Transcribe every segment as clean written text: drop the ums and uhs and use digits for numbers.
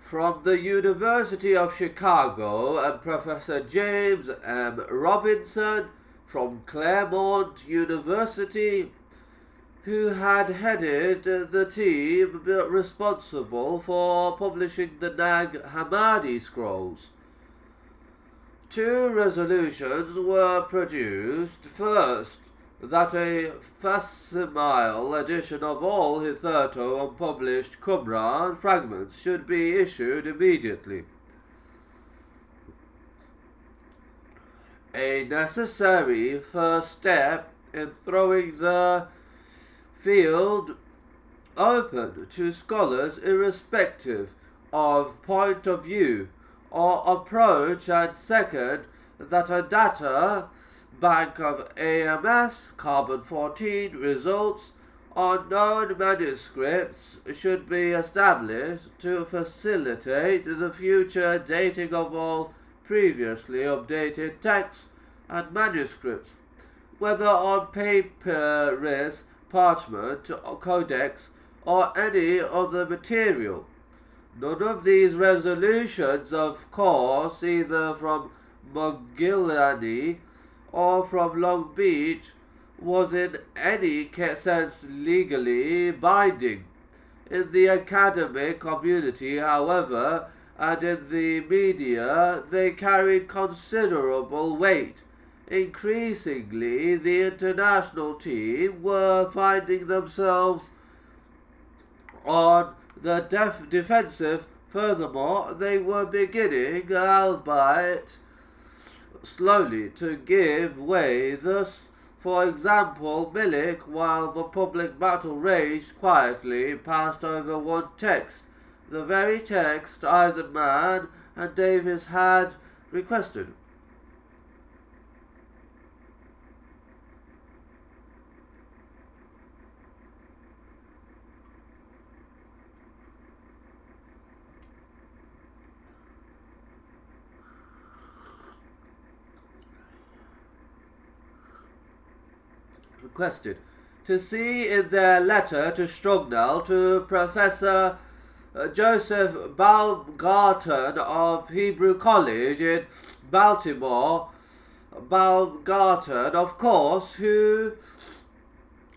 From the University of Chicago, and Professor James M. Robinson from Claremont University, who had headed the team responsible for publishing the Nag Hammadi scrolls. Two resolutions were produced. First, that a facsimile edition of all hitherto unpublished Qumran fragments should be issued immediately. A necessary first step in throwing the field open to scholars irrespective of point of view or approach, and second, that a data bank of AMS carbon-14 results on known manuscripts should be established to facilitate the future dating of all previously updated texts and manuscripts, whether on papyrus, parchment, or codex, or any other material. None of these resolutions, of course, either from Mogilani or from Long Beach, was in any sense legally binding. In the academic community, however, and in the media, they carried considerable weight. Increasingly, the international team were finding themselves on the defensive. Furthermore, they were beginning, albeit slowly, to give way. Thus, for example, Milik, while the public battle raged quietly, passed over one text, the very text Eisenman and Davis had requested. To see in their letter to Strugnell to Professor Joseph Baumgarten of Hebrew College in Baltimore, Baumgarten, of course, who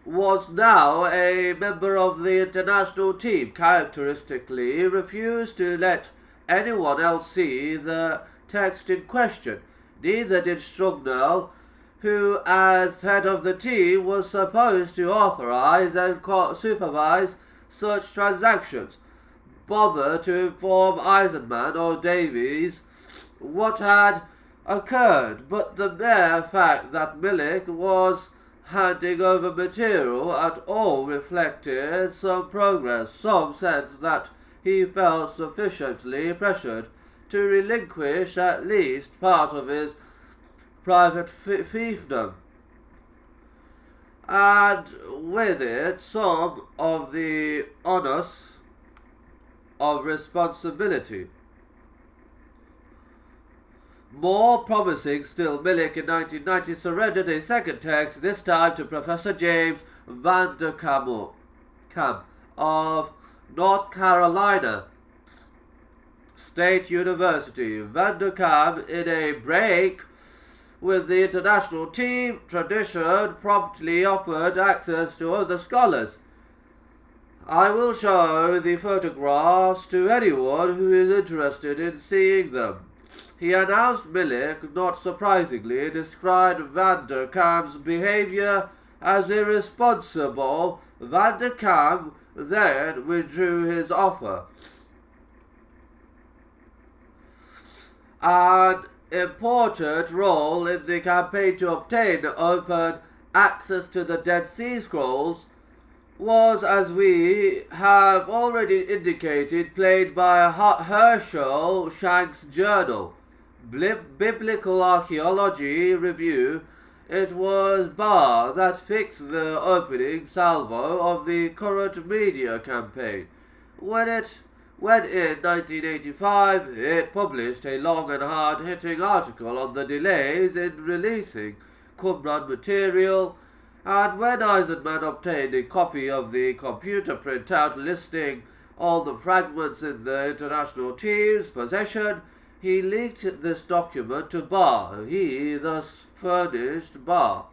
was now a member of the international team, characteristically refused to let anyone else see the text in question. Neither did Strugnell, who, as head of the team, was supposed to authorize and supervise such transactions, bother to inform Eisenman or Davies what had occurred. But the mere fact that Milik was handing over material at all reflected some progress, some sense that he felt sufficiently pressured to relinquish at least part of his private fiefdom, and with it some of the onus of responsibility. More promising still, Milik in 1990 surrendered a second text, this time to Professor James Van der Kam of North Carolina State University. Van der Kam, in a break with the international team tradition, promptly offered access to other scholars. I will show the photographs to anyone who is interested in seeing them. He announced. Milik, not surprisingly, described Van der Kam's behavior as irresponsible. Van der Kam then withdrew his offer. An important role in the campaign to obtain open access to the Dead Sea Scrolls was, as we have already indicated, played by Herschel Shank's journal, Biblical Archaeology Review. It was Barr that fixed the opening salvo of the current media campaign. When in 1985 it published a long and hard-hitting article on the delays in releasing Qumran material, and when Eisenman obtained a copy of the computer printout listing all the fragments in the international team's possession, he leaked this document to Barr. He thus furnished Barr